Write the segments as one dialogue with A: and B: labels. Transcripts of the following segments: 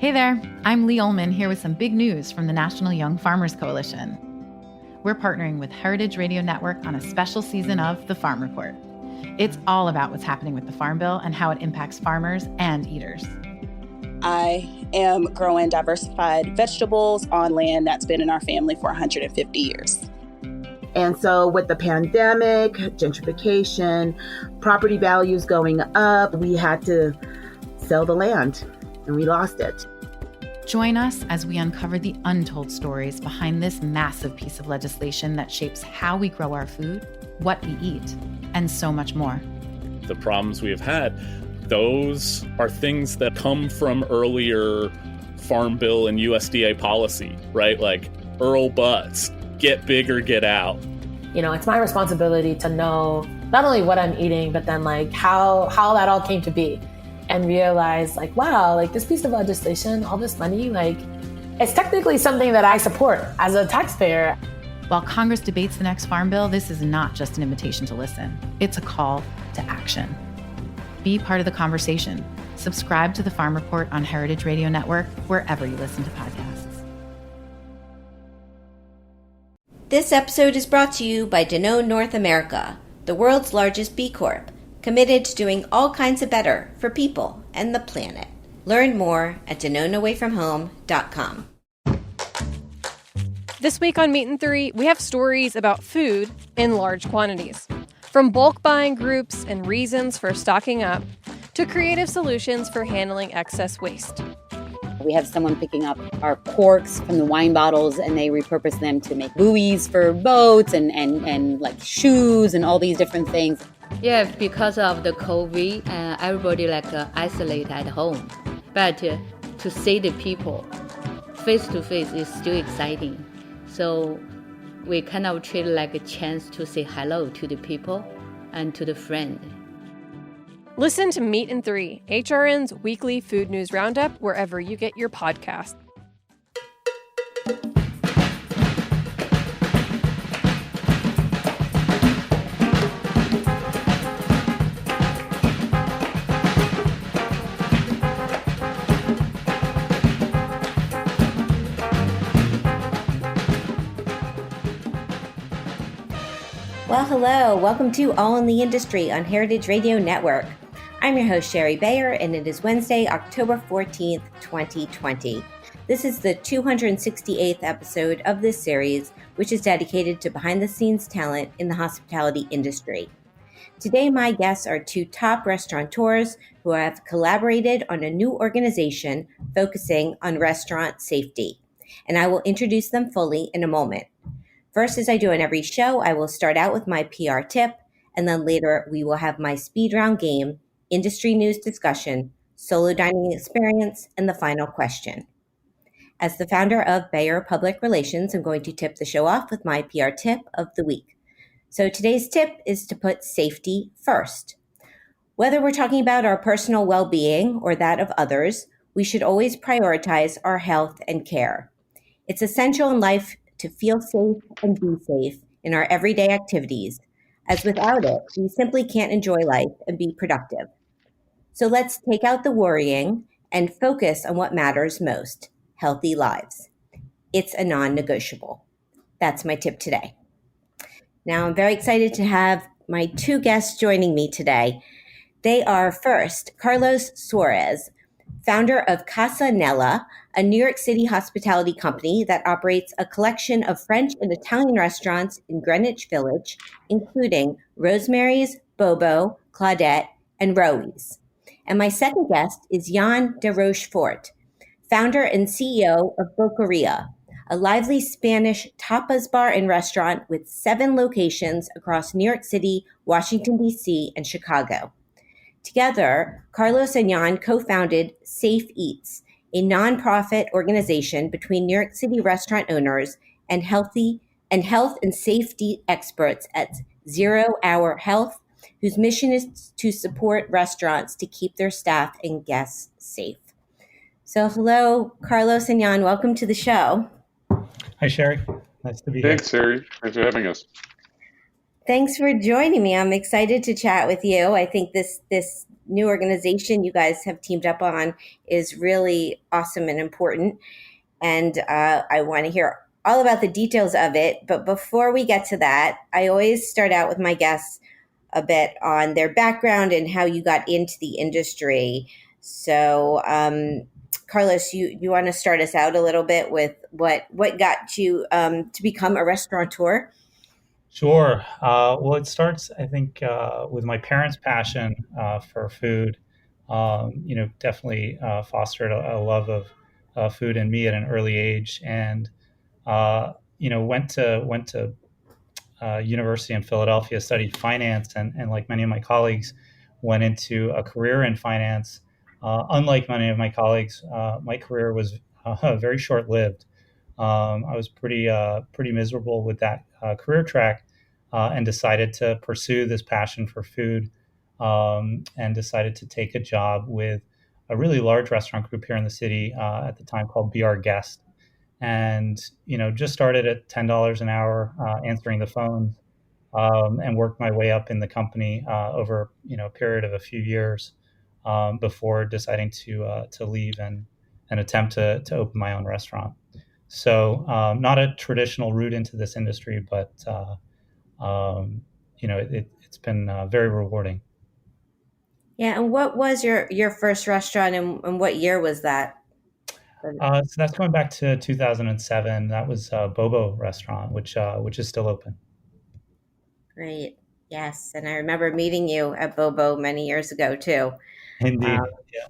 A: Hey there, I'm Lee Ullman here with some big news from the National Young Farmers Coalition. We're partnering with Heritage Radio Network on a special season of The Farm Report. It's all about what's happening with the Farm Bill and how it impacts farmers and eaters.
B: I am growing diversified vegetables on land that's been in our family for 150 years.
C: And so with the pandemic, gentrification, property values going up, we had to sell the land and we lost it.
A: Join us as we uncover the untold stories behind this massive piece of legislation that shapes how we grow our food, what we eat, and so much more.
D: The problems we have had, those are things that come from earlier Farm Bill and USDA policy, right? Like Earl Butts, get big or get out.
E: You know, it's my responsibility to know not only what I'm eating, but then like how that all came to be. And realize like, wow, like this piece of legislation, all this money, like it's technically something that I support as a taxpayer.
A: While Congress debates the next Farm Bill, this is not just an invitation to listen. It's a call to action. Be part of the conversation. Subscribe to the Farm Report on Heritage Radio Network, wherever you listen to podcasts.
F: This episode is brought to you by Danone North America, the world's largest B Corp, committed to doing all kinds of better for people and the planet. Learn more at DanoneAwayFromHome.com.
G: This week on Meat and Three, we have stories about food in large quantities. From bulk buying groups and reasons for stocking up, to creative solutions for handling excess waste.
H: We have someone picking up our corks from the wine bottles and they repurpose them to make buoys for boats and like shoes and all these different things.
I: Yeah, because of the COVID, everybody isolate at home. But to see the people face to face is still exciting. So we kind of treat it like a chance to say hello to the people and to the friend.
G: Listen to Meat and Three, HRN's weekly food news roundup, wherever you get your podcasts.
F: Well, hello. Welcome to All in the Industry on Heritage Radio Network. I'm your host, Sherry Bayer, and it is Wednesday, October 14th, 2020. This is the 268th episode of this series, which is dedicated to behind-the-scenes talent in the hospitality industry. Today, my guests are two top restaurateurs who have collaborated on a new organization focusing on restaurant safety, and I will introduce them fully in a moment. First, as I do in every show, I will start out with my PR tip, and then later we will have my speed round game, industry news discussion, solo dining experience, and the final question. As the founder of Bayer Public Relations, I'm going to tip the show off with my PR tip of the week. So today's tip is to put safety first. Whether we're talking about our personal well-being or that of others, we should always prioritize our health and care. It's essential in life to feel safe and be safe in our everyday activities, as without it, we simply can't enjoy life and be productive. So let's take out the worrying and focus on what matters most, healthy lives. It's a non-negotiable. That's my tip today. Now, I'm very excited to have my two guests joining me today. They are first, Carlos Suarez, founder of Casa Nella, a New York City hospitality company that operates a collection of French and Italian restaurants in Greenwich Village, including Rosemary's, Bobo, Claudette, and Rowi's. And my second guest is Yann de Rochefort, founder and CEO of Boqueria, a lively Spanish tapas bar and restaurant with 7 locations across New York City, Washington, D.C., and Chicago. Together, Carlos and Yann co-founded Safe Eats, a nonprofit organization between New York City restaurant owners and health and safety experts at 0 Hour Health, whose mission is to support restaurants to keep their staff and guests safe. So hello, Carlos and Yann, welcome to the show.
J: Hi, Sherry. Nice to be here.
K: Thanks, Sherry. Thanks for having us.
F: Thanks for joining me. I'm excited to chat with you. I think this new organization you guys have teamed up on is really awesome and important. And I want to hear all about the details of it. But before we get to that, I always start out with my guests a bit on their background and how you got into the industry. So, Carlos, you want to start us out a little bit with what got you to become a restaurateur?
J: Sure. Well, it starts, I think, with my parents' passion for food. Definitely fostered a love of food in me at an early age, and went to university in Philadelphia, studied finance, and like many of my colleagues, went into a career in finance. Unlike many of my colleagues, my career was very short-lived. I was pretty miserable with that career track, and decided to pursue this passion for food, and decided to take a job with a really large restaurant group here in the city at the time called Be Our Guest, and just started at $10 an hour answering the phones, and worked my way up in the company over a period of a few years, before deciding to leave and attempt to open my own restaurant. So, not a traditional route into this industry, but it's been very rewarding.
F: Yeah, and what was your first restaurant, and what year was that?
J: So that's going back to 2007. That was Bobo Restaurant, which is still open.
F: Great. Yes, and I remember meeting you at Bobo many years ago too.
J: Indeed.
F: Yeah.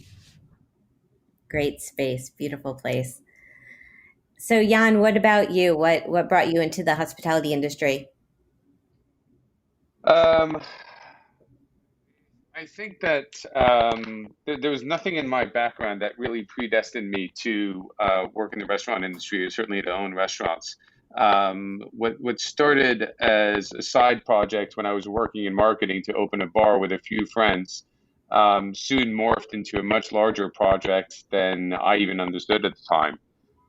F: Great space, beautiful place. So, Yann, what about you? What brought you into the hospitality industry?
K: I think that there was nothing in my background that really predestined me to work in the restaurant industry, or certainly to own restaurants. What started as a side project when I was working in marketing to open a bar with a few friends soon morphed into a much larger project than I even understood at the time.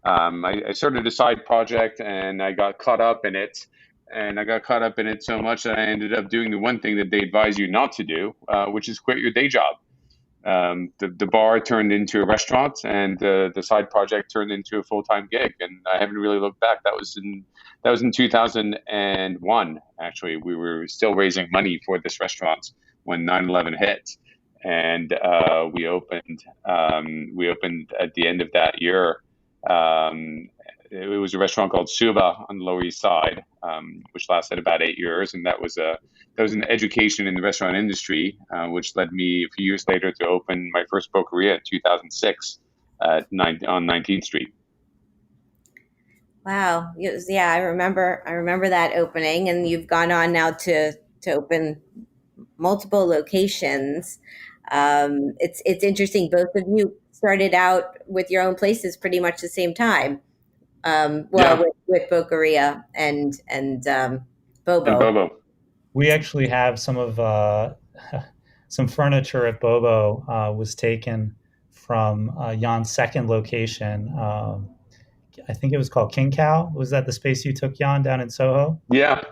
K: I started a side project and I got caught up in it. And I got caught up in it so much that I ended up doing the one thing that they advise you not to do, which is quit your day job. The bar turned into a restaurant, and the side project turned into a full-time gig. And I haven't really looked back. That was in 2001. Actually, we were still raising money for this restaurant when 9/11 hit, and we opened at the end of that year. It was a restaurant called Suba on the Lower East Side, which lasted about 8 years, and that was an education in the restaurant industry, which led me a few years later to open my first Boqueria in 2006 on 19th Street.
F: Wow, yeah, I remember that opening, and you've gone on now to open multiple locations. It's interesting. Both of you started out with your own places pretty much the same time. With Boqueria and Bobo.
K: And Bobo.
J: We actually have some of some furniture at Bobo was taken from Yann's second location. I think it was called King Cow. Was that the space you took, Yann, down in Soho?
K: Yeah.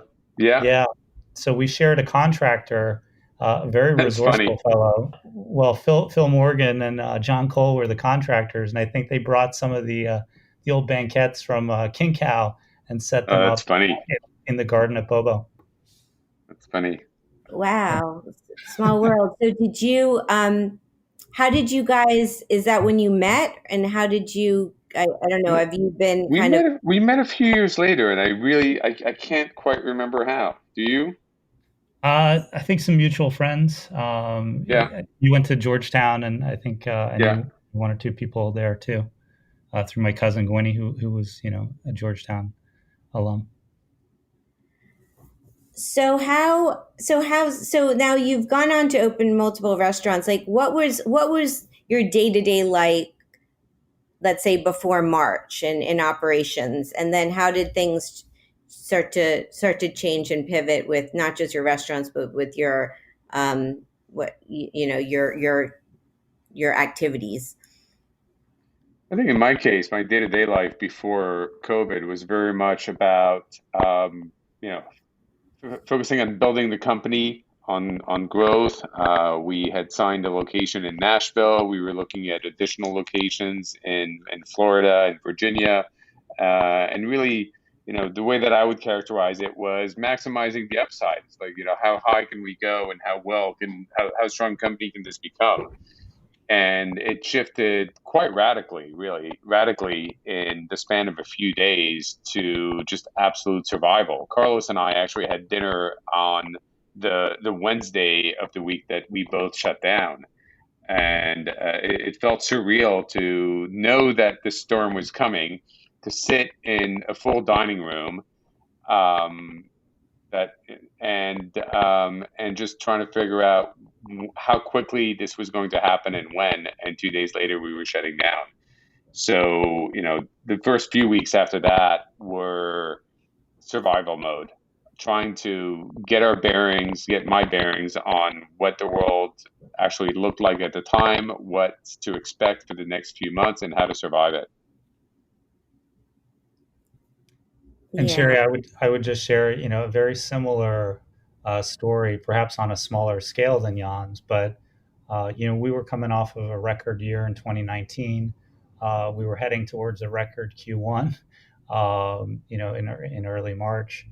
J: So we shared a contractor, a very resourceful fellow. Well, Phil Morgan and John Cole were the contractors, and I think they brought some of the old banquettes from King Cow and set them up in the garden at Bobo.
K: That's funny.
F: Wow. Small world. So did you, how did you guys, is that when you met, and how did you, I don't know, have you been
K: we met a few years later, and I can't quite remember how. Do you?
J: I think some mutual friends. You went to Georgetown, and I think I knew one or two people there too. Through my cousin Gwenny, who was, a Georgetown alum.
F: So now you've gone on to open multiple restaurants. Like, what was your day-to-day like, let's say before March and in operations, and then how did things start to change and pivot with not just your restaurants, but with your your activities?
K: I think in my case, my day-to-day life before COVID was very much about, focusing on building the company on growth. We had signed a location in Nashville. We were looking at additional locations in Florida and Virginia, and really, the way that I would characterize it was maximizing the upside. It's like, how high can we go, and how strong a company can this become? And it shifted quite radically, really radically, in the span of a few days to just absolute survival. Carlos and I actually had dinner on the Wednesday of the week that we both shut down, and it felt surreal to know that the storm was coming, to sit in a full dining room, um, that and just trying to figure out how quickly this was going to happen and when. And 2 days later, we were shutting down. So, the first few weeks after that were survival mode, trying to get my bearings on what the world actually looked like at the time, what to expect for the next few months, and how to survive it.
J: And Sherry, I would just share, a very similar story, perhaps on a smaller scale than Jan's, but we were coming off of a record year in 2019. We were heading towards a record Q1, in early March,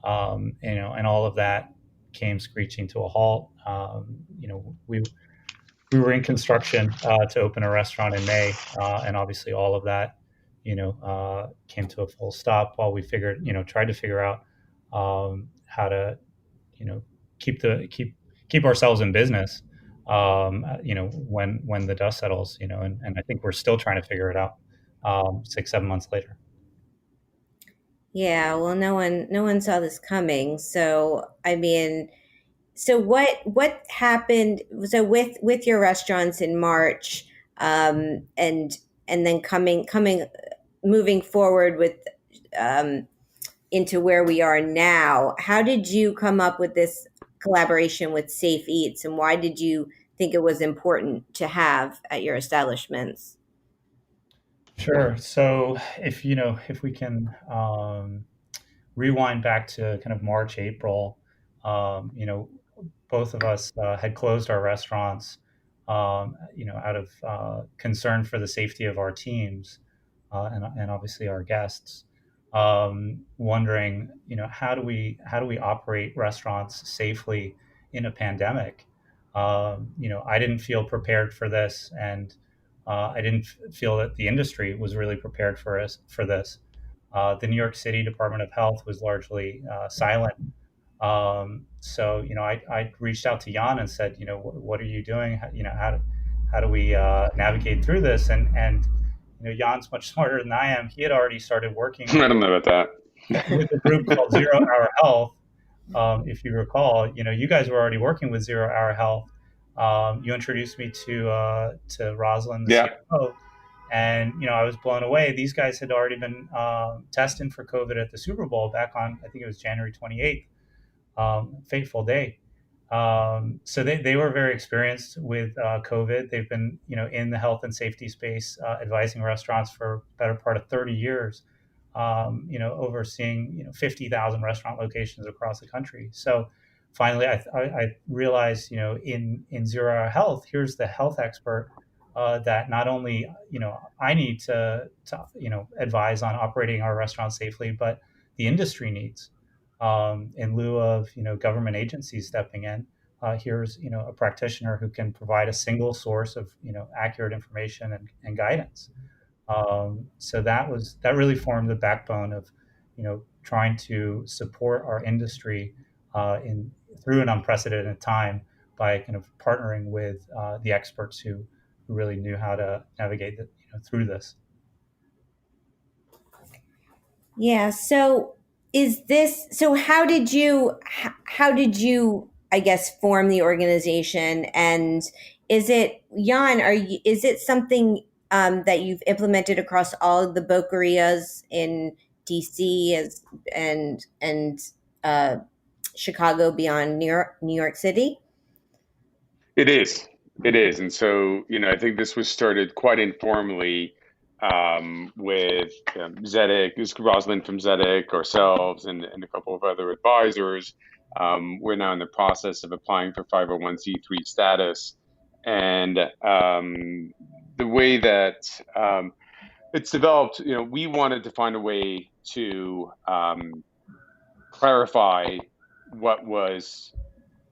J: and all of that came screeching to a halt. We were in construction to open a restaurant in May, and obviously all of that came to a full stop while we tried to figure out how to, keep ourselves in business, when the dust settles, and I think we're still trying to figure it out 6-7 months later.
F: Yeah, well, no one saw this coming. So, I mean, so what happened? So with your restaurants in March, and then moving forward with into where we are now, how did you come up with this collaboration with Safe Eats, and why did you think it was important to have at your establishments?
J: Sure. So if we can rewind back to kind of March, April, both of us had closed our restaurants, out of concern for the safety of our teams, and obviously our guests, wondering, how do we operate restaurants safely in a pandemic? I didn't feel prepared for this, and I didn't feel that the industry was really prepared for this. The New York City Department of Health was largely silent. So, I reached out to Yann and said, what are you doing? How do we navigate through this? And Yann's much smarter than I am. He had already started working.
K: I don't know about
J: that. With a group called 0 Hour Health. If you recall, you guys were already working with 0 Hour Health. You introduced me to Rosalind, the CFO, and I was blown away. These guys had already been testing for COVID at the Super Bowl back on, I think it was January 28th, fateful day. So they were very experienced with COVID. They've been in the health and safety space, advising restaurants for the better part of 30 years. Overseeing 50,000 restaurant locations across the country. So finally, I realized, in 0 Hour Health, here's the health expert that not only I need to advise on operating our restaurant safely, but the industry needs. In lieu of government agencies stepping in, here's a practitioner who can provide a single source of accurate information and guidance. So that really formed the backbone of trying to support our industry through an unprecedented time by kind of partnering with the experts who really knew how to navigate through this.
F: Yeah. So how did you I guess form the organization, and is it, Yann, is it something that you've implemented across all of the Boquerias in DC and Chicago beyond New York City?
K: It is. And so, I think this was started quite informally with Zedek, Rosalind from Zedek, ourselves, and a couple of other advisors. We're now in the process of applying for 501c3 status. And the way that it's developed, we wanted to find a way to clarify what was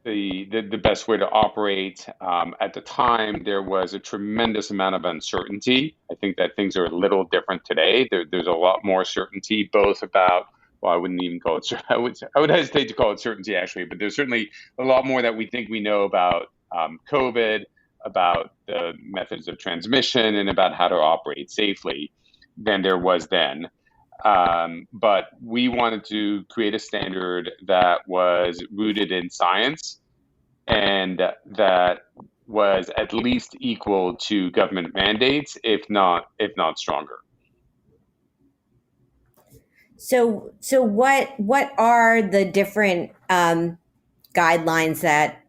K: the best way to operate. At the time, there was a tremendous amount of uncertainty. I think that things are a little different today. There's a lot more certainty, both about, well, I wouldn't even call it, I would hesitate to call it certainty, actually, but there's certainly a lot more that we think we know about COVID, about the methods of transmission, and about how to operate safely than there was then. But we wanted to create a standard that was rooted in science and that was at least equal to government mandates, if not stronger.
F: So what are the different guidelines that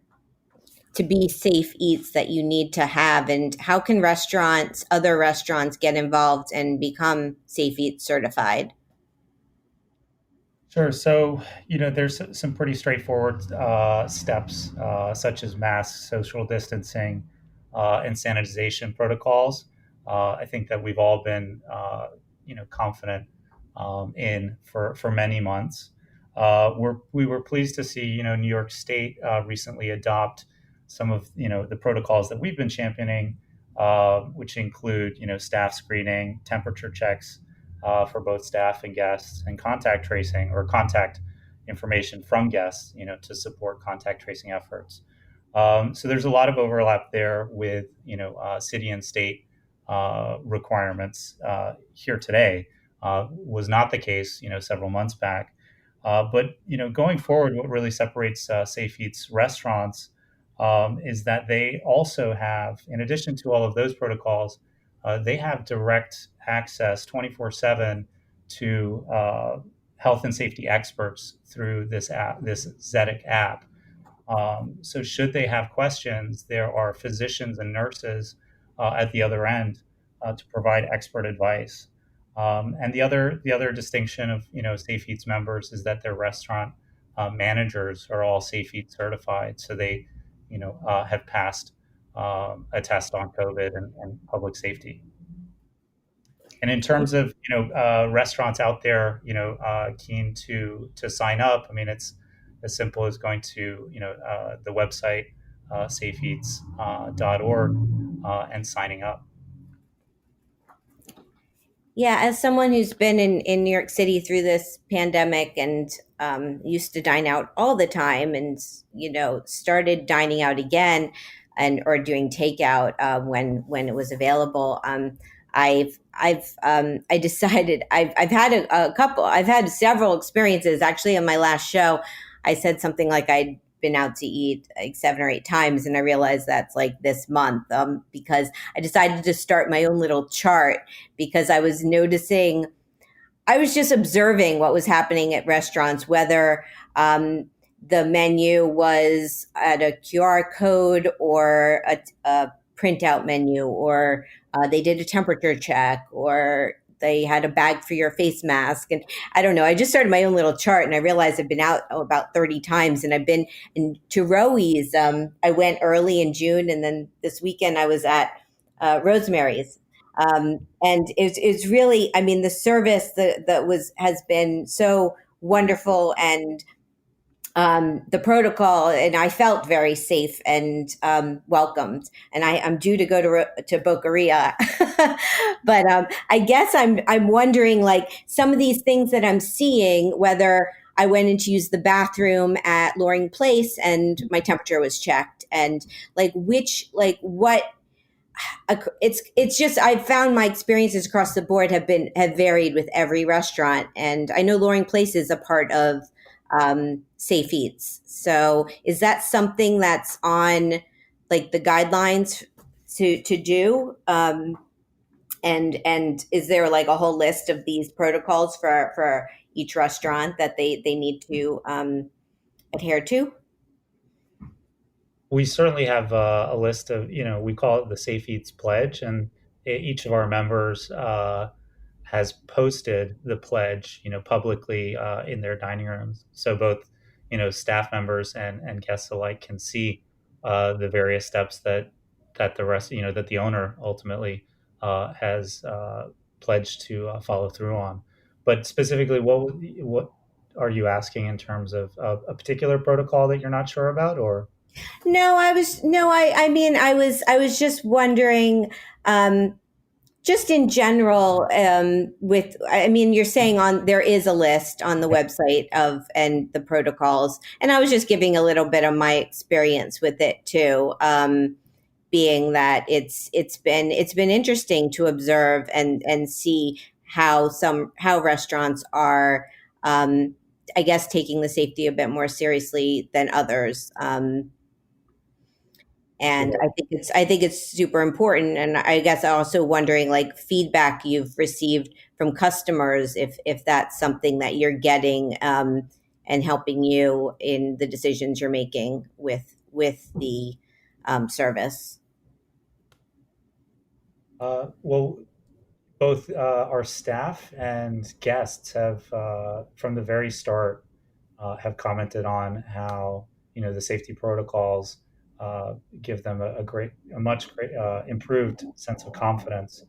F: to be safe eats that you need to have, and how can other restaurants get involved and become safe eats certified?
J: Sure. So, there's some pretty straightforward steps, such as masks, social distancing, and sanitization protocols. I think that we've all been, confident in for many months. We were pleased to see, New York State recently adopt some of, the protocols that we've been championing, which include, staff screening, temperature checks, for both staff and guests, and contact tracing or contact information from guests, to support contact tracing efforts. So there's a lot of overlap there with, city and state requirements here today. Was not the case, several months back. But going forward, what really separates Safe Eats restaurants is that they also have, in addition to all of those protocols, they have direct access 24/7 to health and safety experts through this app, this Zedic app. So should they have questions, there are physicians and nurses at the other end to provide expert advice. And the other distinction of Safe Eats members is that their restaurant managers are all Safe Eats certified, so they have passed a test on COVID and public safety. And in terms of restaurants out there, keen to sign up, I mean, it's as simple as going to the website safeeats.org and signing up.
F: Yeah, as someone who's been in New York City through this pandemic and used to dine out all the time, and started dining out again, or doing takeout when it was available. I decided I've had several experiences. Actually, on my last show, I said something like I'd been out to eat like 7 or 8 times, and I realized that's like this month, because I decided to start my own little chart, because I was just observing what was happening at restaurants, whether the menu was at a QR code or a printout menu, or they did a temperature check, or they had a bag for your face mask. And I don't know, I just started my own little chart, and I realized I've been out about 30 times, and I've been to Rowie's. I went early in June, and then this weekend I was at Rosemary's. And it's really, I mean, the service has been so wonderful, and the protocol, and I felt very safe and welcomed. And I'm due to go to Boqueria, but I guess I'm wondering, like, some of these things that I'm seeing, whether I went in to use the bathroom at Loring Place and my temperature was checked, and it's just, I've found my experiences across the board have varied with every restaurant, and I know Loring Place is a part of Safe Eats. So is that something that's on like the guidelines to do? And is there like a whole list of these protocols for each restaurant that they need to adhere to?
J: We certainly have a list of, we call it the Safe Eats Pledge, and each of our members has posted the pledge, publicly in their dining rooms. So both, staff members and guests alike can see the various steps that the rest, that the owner ultimately has pledged to follow through on. But specifically, what are you asking in terms of a particular protocol that you're not sure about, or?
F: No, I mean, I was just wondering, just in general, I mean, you're saying there is a list on the website and the protocols, and I was just giving a little bit of my experience with it too. Being that it's been interesting to observe and see how restaurants are, I guess, taking the safety a bit more seriously than others. And
J: Sure.
F: I think it's super important. And I guess also wondering, like, feedback you've received from customers, if that's something that you're getting, and helping you in the decisions you're making with the service.
J: Well, both our staff and guests have, from the very start, have commented on how the safety protocols give them a much improved sense of confidence,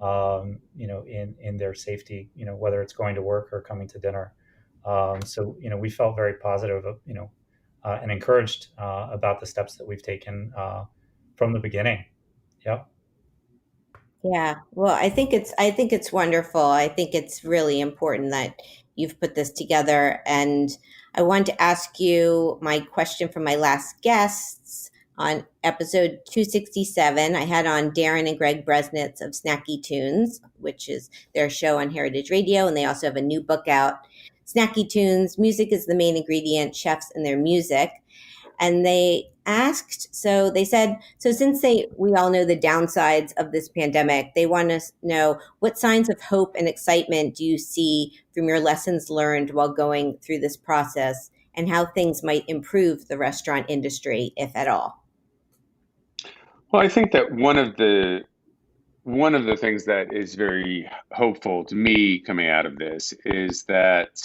J: in their safety, whether it's going to work or coming to dinner. So we felt very positive, and encouraged about the steps that we've taken from the beginning. Yep.
F: Yeah. Well, I think it's wonderful. I think it's really important that you've put this together. And I wanted to ask you my question from my last guests on episode 267. I had on Darren and Greg Bresnitz of Snacky Tunes, which is their show on Heritage Radio. And they also have a new book out, Snacky Tunes, Music is the Main Ingredient, Chefs and Their Music. And they said, so since we all know the downsides of this pandemic, they want to know, what signs of hope and excitement do you see from your lessons learned while going through this process, and how things might improve the restaurant industry, if at all?
K: Well, I think that one of the things that is very hopeful to me coming out of this is that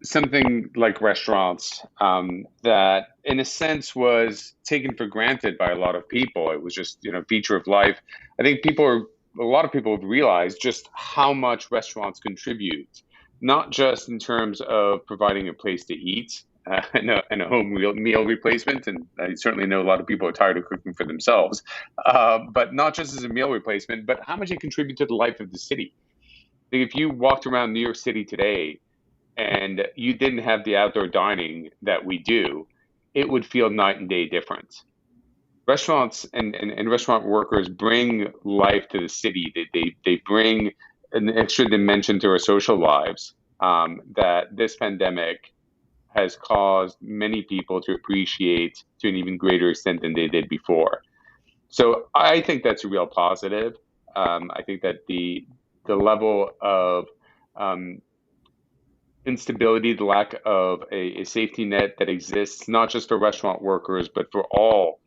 K: something like restaurants, that in a sense was taken for granted by a lot of people. It was just, feature of life. I think a lot of people have realized just how much restaurants contribute, not just in terms of providing a place to eat, and a home meal replacement. And I certainly know a lot of people are tired of cooking for themselves, but not just as a meal replacement, but how much it contributes to the life of the city. If you walked around New York City today and you didn't have the outdoor dining that we do, it would feel night and day different. Restaurants and restaurant workers bring life to the city. They bring an extra dimension to our social lives, that this pandemic has caused many people to appreciate to an even greater extent than they did before. So I think that's a real positive. I think that the level of instability, the lack of a safety net that exists, not just for restaurant workers, but for all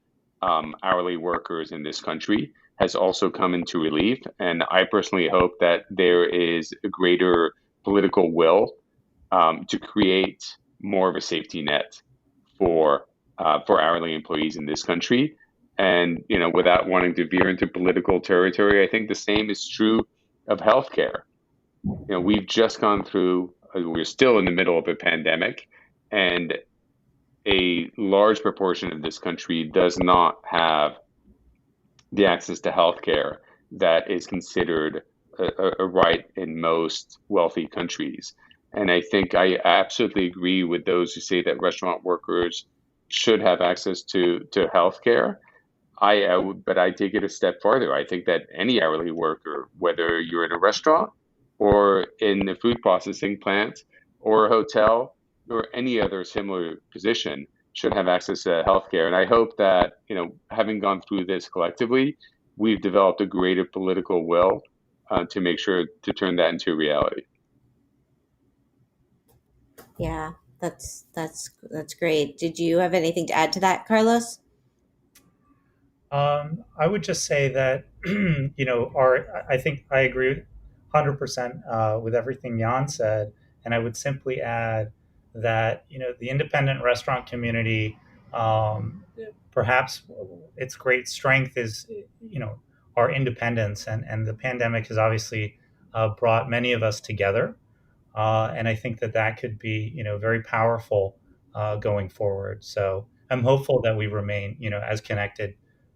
K: hourly workers in this country, has also come into relief. And I personally hope that there is a greater political will to create more of a safety net for hourly employees in this country. And, without wanting to veer into political territory, I think the same is true of healthcare. We've just gone through, we're still in the middle of a pandemic, and a large proportion of this country does not have the access to healthcare that is considered a right in most wealthy countries. And I think I absolutely agree with those who say that restaurant workers should have access to healthcare. But I take it a step farther. I think that any hourly worker, whether you're in a restaurant or in a food processing plant or a hotel or any other similar position, should have access to healthcare. And I hope that, having gone through this collectively, we've developed a greater political will to make sure to turn that into reality.
F: Yeah, that's great. Did you have anything to add to that, Carlos?
J: I would just say that, I think I agree 100% with everything Yann said. And I would simply add that the independent restaurant community, perhaps its great strength is our independence, and the pandemic has obviously brought many of us together, and I think that could be very powerful going forward. So I'm hopeful that we remain as connected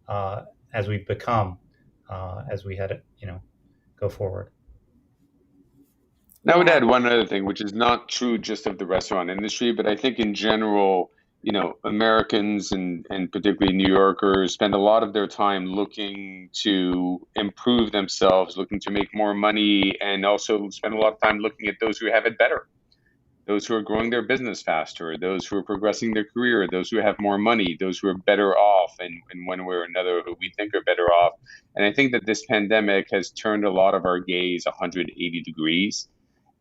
J: as we've become as we had go forward.
K: I would add one other thing, which is not true just of the restaurant industry, but I think in general, Americans and particularly New Yorkers spend a lot of their time looking to improve themselves, looking to make more money, and also spend a lot of time looking at those who have it better, those who are growing their business faster, those who are progressing their career, those who have more money, those who are better off in one way or another, who we think are better off. And I think that this pandemic has turned a lot of our gaze 180 degrees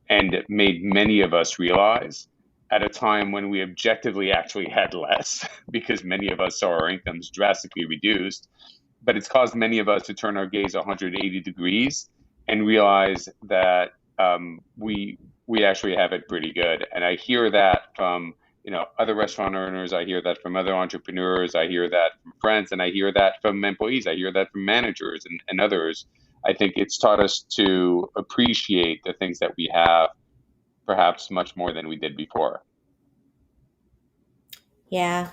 K: and made many of us realize at a time when we objectively actually had less because many of us saw our incomes drastically reduced, but it's caused many of us to turn our gaze 180 degrees and realize that we actually have it pretty good. And I hear that from other restaurant owners, I hear that from other entrepreneurs, I hear that from friends, and I hear that from employees, I hear that from managers and others. I think it's taught us to appreciate the things that we have perhaps much more than we did before.
F: Yeah,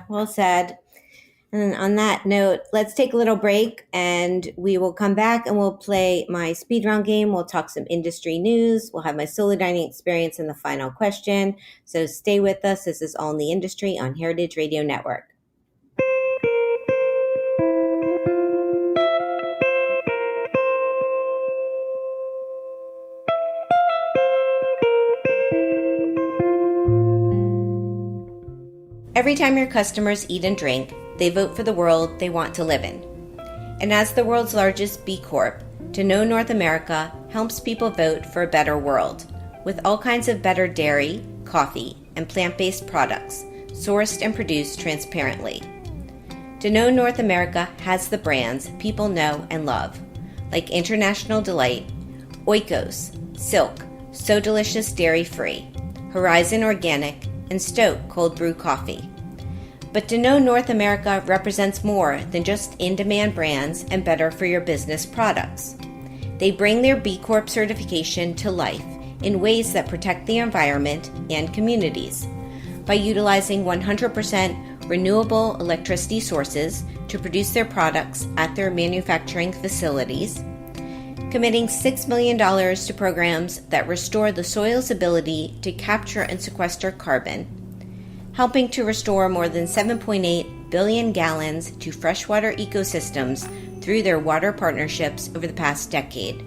F: well said. And on that note, let's take a little break and we will come back and we'll play my speed round game. We'll talk some industry news. We'll have my solo dining experience and the final question. So stay with us. This is All in the Industry on Heritage Radio Network. Every time your customers eat and drink, they vote for the world they want to live in. And as the world's largest B Corp, Danone North America helps people vote for a better world, with all kinds of better dairy, coffee, and plant-based products, sourced and produced transparently. Danone North America has the brands people know and love, like International Delight, Oikos, Silk, So Delicious Dairy Free, Horizon Organic, and Stoke Cold Brew Coffee. But Danone North America represents more than just in-demand brands and better for your business products. They bring their B Corp certification to life in ways that protect the environment and communities by utilizing 100% renewable electricity sources to produce their products at their manufacturing facilities, committing $6 million to programs that restore the soil's ability to capture and sequester carbon, helping to restore more than 7.8 billion gallons to freshwater ecosystems through their water partnerships over the past decade,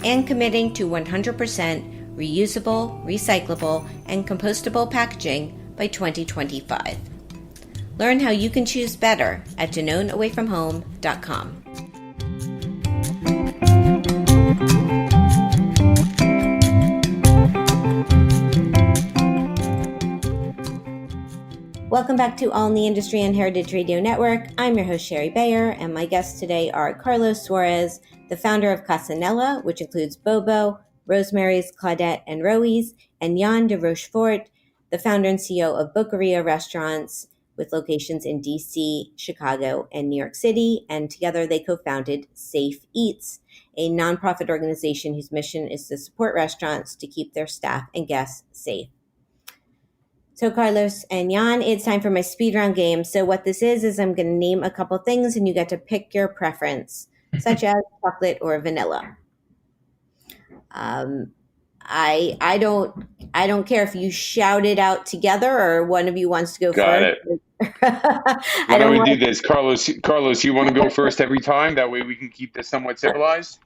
F: and committing to 100% reusable, recyclable, and compostable packaging by 2025. Learn how you can choose better at DanoneAwayFromHome.com. Welcome back to All in the Industry on Heritage Radio Network. I'm your host, Sherry Bayer, and my guests today are Carlos Suarez, the founder of Casanella, which includes Bobo, Rosemary's, Claudette, and Roey's, and Yann de Rochefort, the founder and CEO of Boqueria Restaurants, with locations in DC, Chicago, and New York City. And together they co-founded Safe Eats, a nonprofit organization whose mission is to support restaurants to keep their staff and guests safe. So Carlos and Yann, it's time for my speed round game. So what this is I'm going to name a couple things and you get to pick your preference, such as chocolate or vanilla. I don't care if you shout it out together or one of you wants to go
K: Got
F: first.
K: It. Why don't we do this? Carlos, you want to go first every time? That way we can keep this somewhat civilized.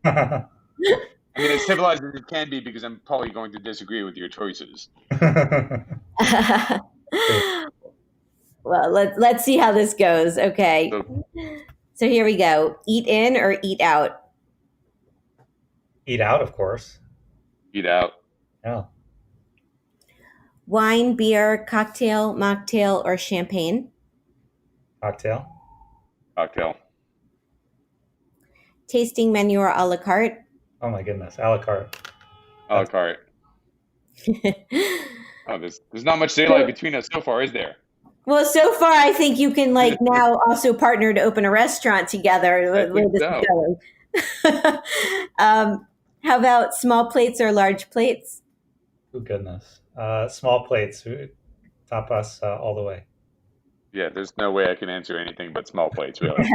K: I mean, as civilized as it can be because I'm probably going to disagree with your choices.
F: Well, let's see how this goes. Okay. So here we go. Eat in or eat out?
J: Eat out, of course.
K: Eat out.
J: Yeah.
F: Wine, beer, cocktail, mocktail, or champagne?
J: Cocktail.
K: Cocktail.
F: Tasting menu or a la carte?
J: Oh my goodness, a la carte.
K: A la carte. Oh, there's not much daylight between us so far, is there?
F: Well, so far, I think you can like now also partner to open a restaurant together.
K: I
F: Where
K: think
F: this
K: so.
F: is going. How about small plates or large plates?
J: Oh, goodness. Small plates, top us all the way.
K: Yeah, there's no way I can answer anything but small plates, really.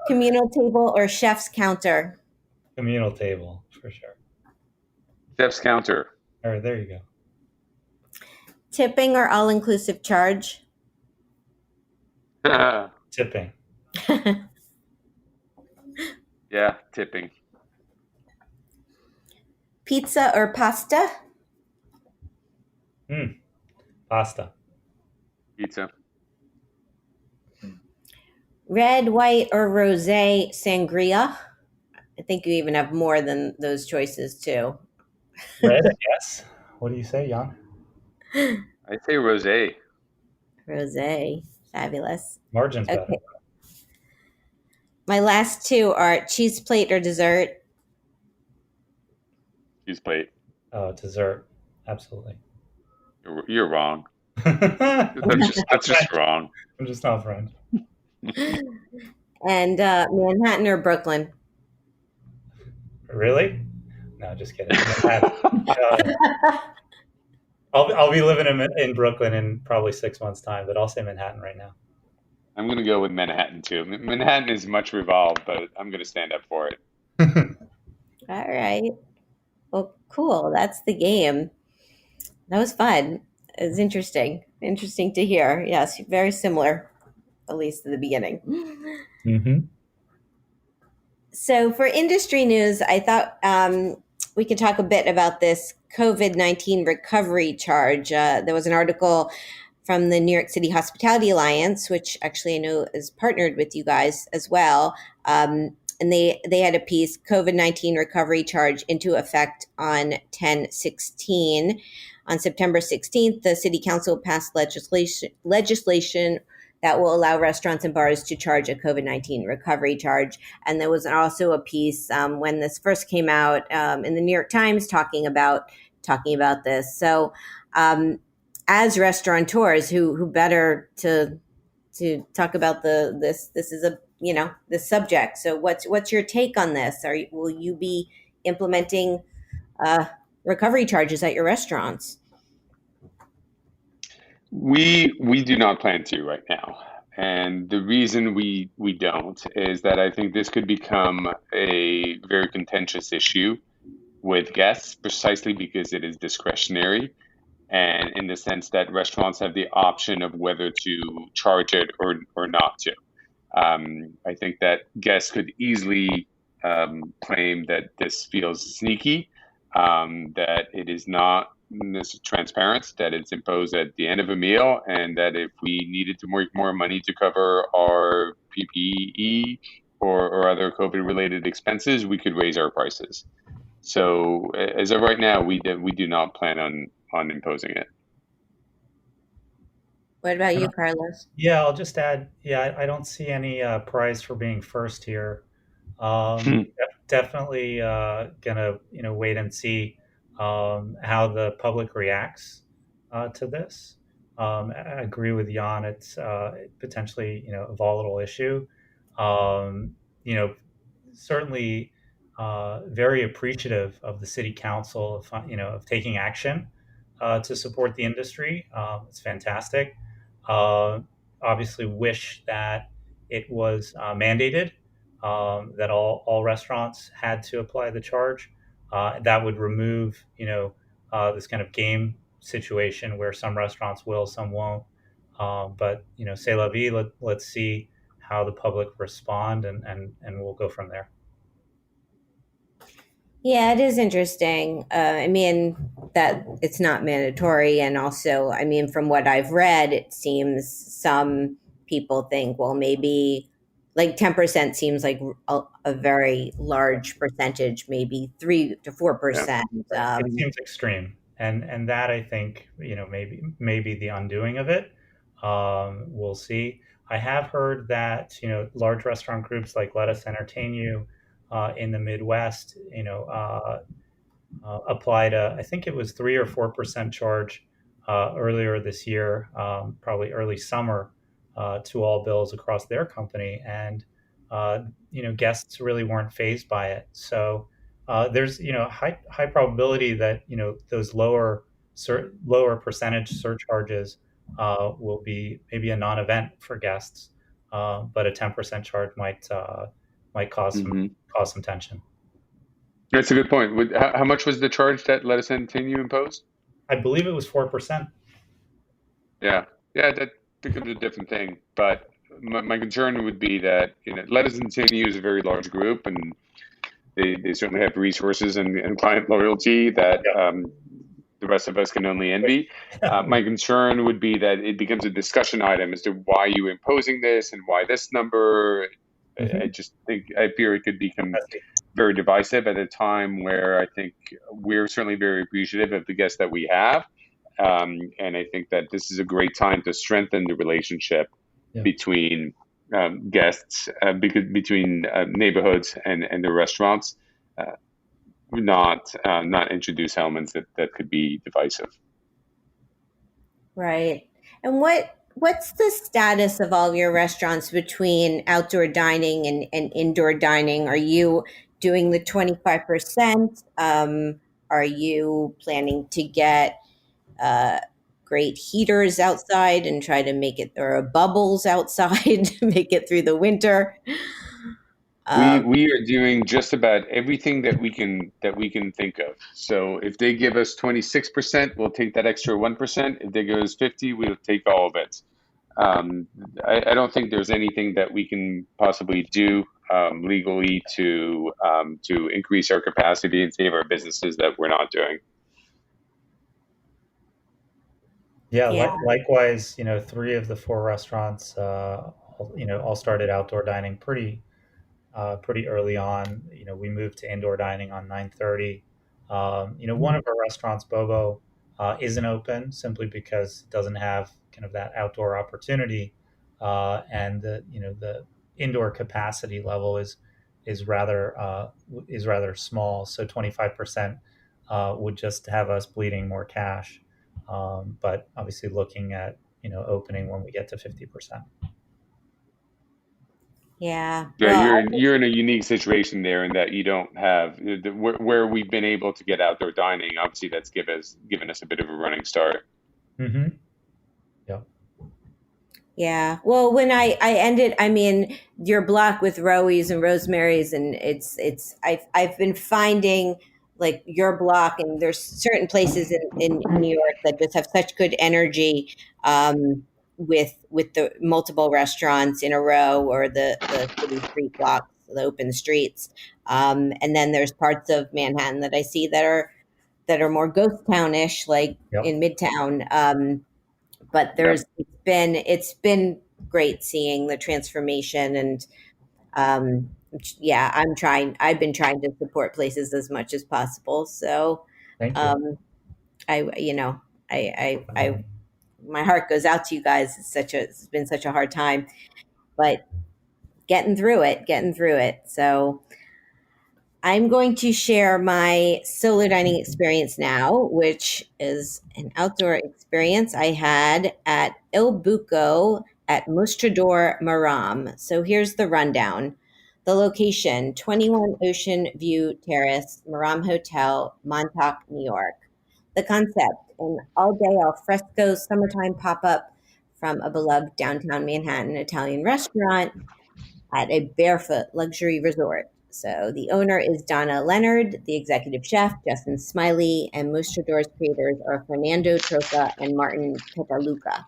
F: Communal table or chef's counter?
J: Communal table, for sure.
K: Chef's counter.
J: All right, there you go.
F: Tipping or all-inclusive charge?
J: Tipping.
K: Yeah, tipping.
F: Pizza or pasta?
J: Pasta.
K: Pizza.
F: Red, white, or rosé sangria? I think you even have more than those choices too.
J: Red, I guess. What do you say, Yann?
K: I'd say rosé.
F: Rosé, fabulous.
J: Margin's better.
F: Okay. My last two are cheese plate or dessert.
K: Cheese plate.
J: Oh, dessert. Absolutely.
K: You're wrong.
J: I'm
K: That's just wrong.
J: just not French.
F: And Manhattan or Brooklyn?
J: Really? No, just kidding. I'll be living in Brooklyn in probably 6 months' time, but I'll say Manhattan right now.
K: I'm going to go with Manhattan, too. Manhattan is much revolved, but I'm going to stand up for it.
F: All right. Well, cool. That's the game. That was fun. It was interesting. Interesting to hear. Yes, very similar, at least in the beginning.
J: Mm-hmm.
F: So for industry news, I thought we could talk a bit about this COVID-19 recovery charge. There was an article from the New York City Hospitality Alliance, which actually I know is partnered with you guys as well. And they had a piece, COVID-19 recovery charge into effect on 10/16. On September 16th, the City Council passed legislation that will allow restaurants and bars to charge a COVID-19 recovery charge. And there was also a piece when this first came out in the New York Times talking about this. So as restaurateurs, who better to talk about this is this subject. So what's your take on this? Will you be implementing recovery charges at your restaurants?
K: We do not plan to right now. And the reason we don't is that I think this could become a very contentious issue with guests precisely because it is discretionary, and in the sense that restaurants have the option of whether to charge it or not to. I think that guests could easily claim that this feels sneaky, that it is not transparent, that it's imposed at the end of a meal, and that if we needed to make more money to cover our PPE or other COVID-related expenses, we could raise our prices. So as of right now, we do not plan on imposing it.
F: What about you, Carlos?
J: Yeah, I'll just add, I don't see any prize for being first here. Definitely gonna wait and see how the public reacts to this. I agree with Jan. It's potentially a volatile issue. Certainly very appreciative of the city council of taking action to support the industry. It's fantastic. Obviously, wish that it was mandated. That all restaurants had to apply the charge. That would remove, this kind of game situation where some restaurants will, some won't. But c'est la vie. Let's see how the public respond, and we'll go from there.
F: Yeah, it is interesting. I mean, that it's not mandatory. And also, I mean, from what I've read, it seems some people think, well, maybe like 10% seems like a very large percentage, maybe 3 to 4%.
J: It seems extreme. And that, I think, maybe the undoing of it. We'll see. I have heard that, large restaurant groups like Let Us Entertain You, in the Midwest, applied I think it was 3 or 4% charge earlier this year, probably early summer, to all bills across their company, and guests really weren't fazed by it. So there's high probability that those lower percentage surcharges will be maybe a non-event for guests, but a 10% charge might cause
K: Hmm.
J: some tension.
K: That's a good point. How much was the charge that Let Us Entertain You imposed?
J: I believe it was 4%.
K: Yeah, yeah, that becomes a different thing. But my concern would be that Let Us Entertain You is a very large group, and they certainly have resources and client loyalty that the rest of us can only envy. My concern would be that it becomes a discussion item as to why you imposing this and why this number. I just think I fear it could become very divisive at a time where I think we're certainly very appreciative of the guests that we have. And I think that this is a great time to strengthen the relationship between guests, between neighborhoods and the restaurants, not introduce elements that could be divisive.
F: Right. And what's the status of all your restaurants between outdoor dining and indoor dining? Are you doing the 25%? Are you planning to get great heaters outside and try to make it, or bubbles outside to make it through the winter?
K: We are doing just about everything that we can think of. So if they give us 26%, we'll take that extra 1%. If they give us 50, we'll take all of it. I don't think there's anything that we can possibly do legally to increase our capacity and save our businesses that we're not doing.
J: Yeah. Likewise, 3 of the 4 restaurants, all started outdoor dining pretty early on. We moved to indoor dining on 9:30. One of our restaurants, Bobo, isn't open simply because it doesn't have kind of that outdoor opportunity, and the indoor capacity level is rather small. So 25% would just have us bleeding more cash, but obviously looking at opening when we get to 50%.
F: Yeah.
K: Yeah, you're in a unique situation there in that you don't have where we've been able to get outdoor dining. Obviously, that's given us a bit of a running start.
J: Mm-hmm. Yeah.
F: Yeah. Well, when I ended, your block with Rowie's and Rosemary's, and I've been finding like your block, and there's certain places in New York that just have such good energy, with the multiple restaurants in a row, or the city street blocks, the open streets. And then there's parts of Manhattan that I see that are more ghost townish, like in Midtown. But it's been great seeing the transformation, and I've been trying to support places as much as possible. So
J: Thank you.
F: I my heart goes out to you guys. It's been such a hard time, but getting through it. So I'm going to share my solo dining experience now, which is an outdoor experience I had at Il Buco at Mostrador Maram. So here's the rundown. The location, 21 Ocean View Terrace, Maram Hotel, Montauk, New York. The concept, an all-day al fresco summertime pop-up from a beloved downtown Manhattan Italian restaurant at a barefoot luxury resort. So the owner is Donna Leonard, the executive chef, Justin Smiley, and Mostrador's creators are Fernando Troca and Martin Petaluca.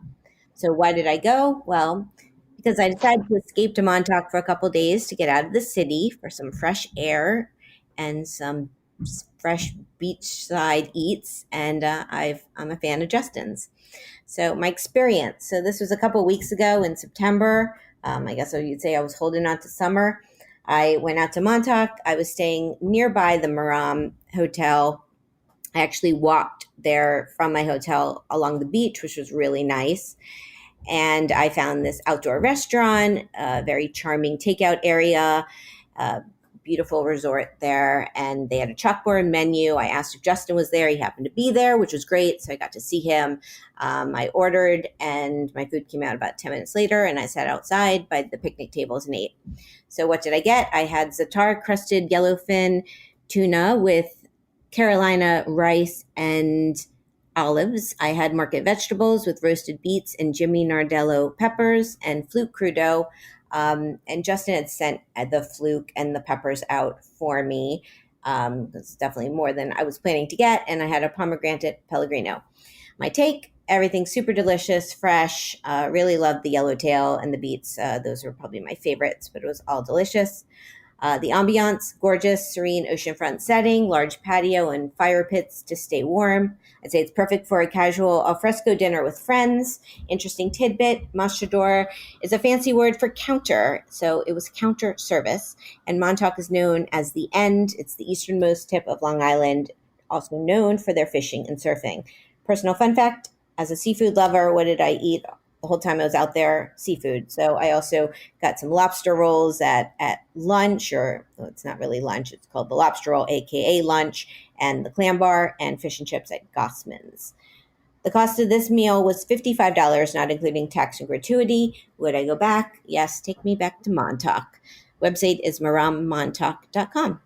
F: So why did I go? Well, because I decided to escape to Montauk for a couple days to get out of the city for some fresh air and some fresh beachside eats, and I'm a fan of Justin's. So my experience. So this was a couple weeks ago in September. I guess you'd say I was holding on to summer. I went out to Montauk. I was staying nearby the Maram Hotel. I actually walked there from my hotel along the beach, which was really nice. And I found this outdoor restaurant, a very charming takeout area, beautiful resort there, and they had a chalkboard menu. I asked if Justin was there. He happened to be there, which was great. So I got to see him. I ordered, and my food came out about 10 minutes later, and I sat outside by the picnic tables and ate. So what did I get? I had za'atar crusted yellowfin tuna with Carolina rice and olives. I had market vegetables with roasted beets and Jimmy Nardello peppers and fluke crudo. And Justin had sent the fluke and the peppers out for me. It's definitely more than I was planning to get. And I had a pomegranate Pellegrino. My take, everything's super delicious, fresh. Really loved the yellowtail and the beets. Those were probably my favorites, but it was all delicious. The ambiance, gorgeous, serene oceanfront setting, large patio and fire pits to stay warm. I'd say it's perfect for a casual alfresco dinner with friends. Interesting tidbit, mostrador is a fancy word for counter, so it was counter service. And Montauk is known as the End. It's the easternmost tip of Long Island, also known for their fishing and surfing. Personal fun fact, as a seafood lover, what did I eat the whole time I was out there? Seafood. So I also got some lobster rolls at lunch, or well, it's not really lunch. It's called the lobster roll, AKA lunch, and the clam bar and fish and chips at Gossman's. The cost of this meal was $55, not including tax and gratuity. Would I go back? Yes, take me back to Montauk. Website is marammontauk.com.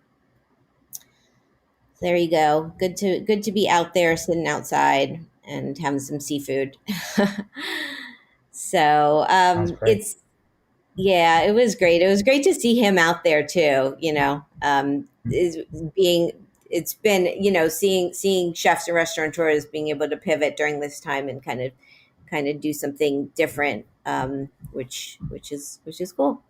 F: There you go. Good to be out there, sitting outside and having some seafood. So it was great. It was great to see him out there too. It's been seeing chefs and restaurateurs being able to pivot during this time and kind of do something different, which is cool.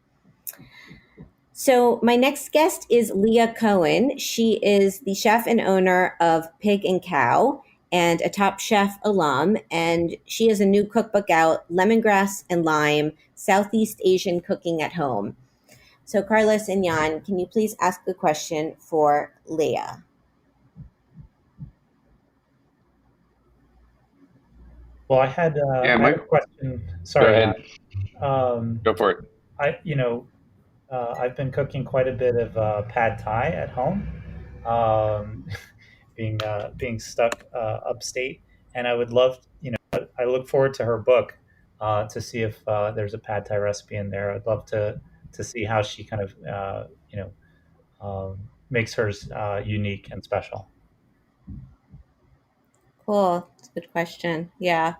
F: So my next guest is Leah Cohen. She is the chef and owner of Pig and Cow and a Top Chef alum. And she has a new cookbook out, Lemongrass and Lime, Southeast Asian Cooking at Home. So Carlos and Yann, can you please ask a question for Leah?
J: Well, I had a question. Sorry.
K: Go for it.
J: I've been cooking quite a bit of pad thai at home, being stuck upstate, and I would love, I look forward to her book to see if there's a pad thai recipe in there. I'd love to see how she kind of makes hers unique and special.
F: Cool. That's a good question. Yeah.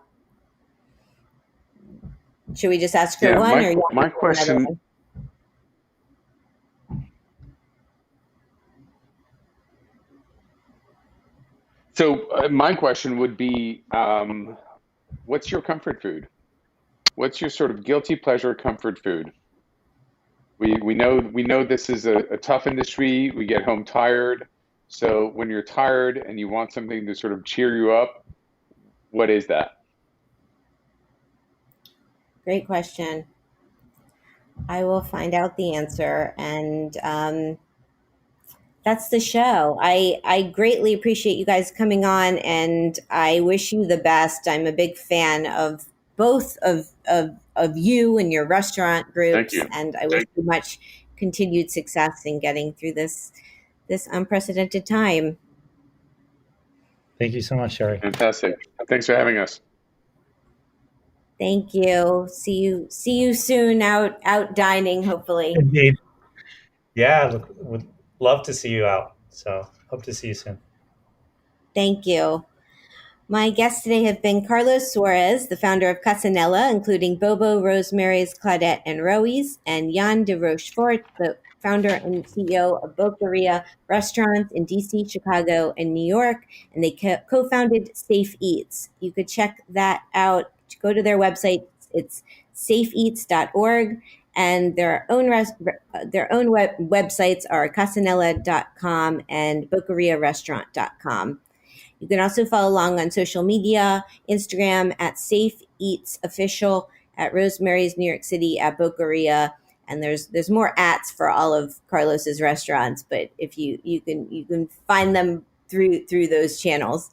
F: Should we just ask her one?
K: My question. So my question would be, what's your comfort food? What's your sort of guilty pleasure comfort food? We know this is a tough industry. We get home tired. So when you're tired and you want something to sort of cheer you up, what is that?
F: Great question. I will find out the answer, and that's the show. I greatly appreciate you guys coming on, and I wish you the best. I'm a big fan of both of you and your restaurant groups, and I wish you much continued success in getting through this unprecedented time.
J: Thank you so much, Sherry.
K: Fantastic. Thanks for having us.
F: Thank you. See you soon out dining, hopefully.
J: Indeed. Yeah, would love to see you out. So hope to see you soon.
F: Thank you. My guests today have been Carlos Suarez, the founder of Casanella, including Bobo, Rosemary's, Claudette, and Roey's, and Yann de Rochefort, the founder and CEO of Boqueria Restaurants in DC, Chicago, and New York, and they co-founded Safe Eats. You could check that out. Go to their website. It's safeeats.org, and their own websites are casanella.com and boqueriarestaurant.com. You can also follow along on social media, Instagram at Safe Eats Official, at Rosemary's New York City, at Boqueria, and there's more ats for all of Carlos's restaurants, but if you can find them through those channels.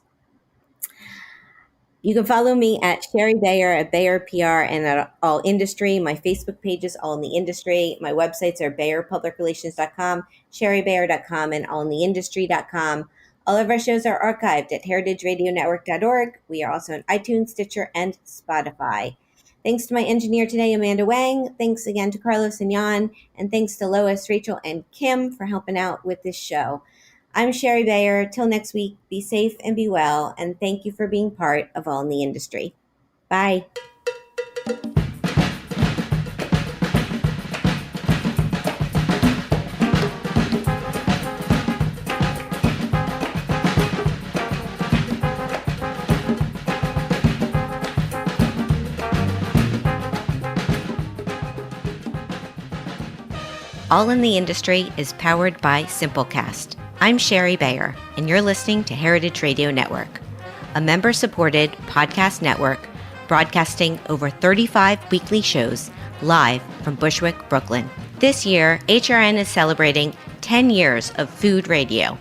F: You can follow me at Sherry Bayer at Bayer PR and at All Industry. My Facebook page is All in the Industry. My websites are BayerPublicRelations.com, SherryBayer.com, and AllInTheIndustry.com. All of our shows are archived at heritageradionetwork.org. We are also on iTunes, Stitcher, and Spotify. Thanks to my engineer today, Amanda Wang. Thanks again to Carlos and Yann. And thanks to Lois, Rachel, and Kim for helping out with this show. I'm Sherry Bayer. Till next week, be safe and be well. And thank you for being part of All in the Industry. Bye. All in the Industry is powered by Simplecast. I'm Sherry Bayer, and you're listening to Heritage Radio Network, a member-supported podcast network broadcasting over 35 weekly shows live from Bushwick, Brooklyn. This year, HRN is celebrating 10 years of food radio.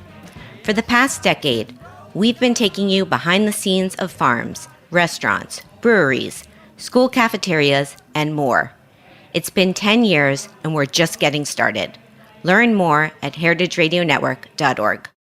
F: For the past decade, we've been taking you behind the scenes of farms, restaurants, breweries, school cafeterias, and more. It's been 10 years, and we're just getting started. Learn more at heritageradionetwork.org.